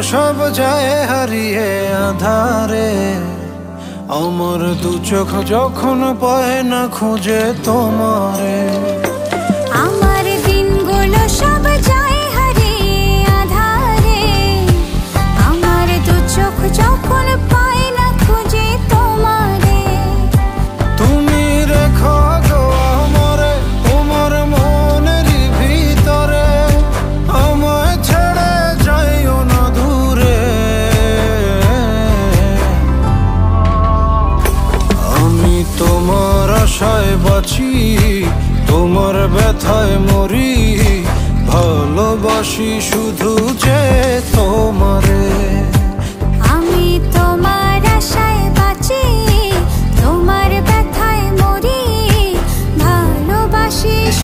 সব যায় হারিয়ে আধারে, আমার দু চোখ যখন পায় না খুঁজে তোমারে। আমার দিনগুলো সব যায় হারিয়ে আধারে, আমার দু চোখ যখন পায় না খুঁজে তোমারে। তুমি রেখো গো আমারে তোমার মনেরই ভিতরে, আমায় ছেড়ে যাইও না দূরে। আমি তোমার আশায় বাঁচি, তোমার ব্যথায় মরি, ভালোবাসি শুধু যে তোমারে।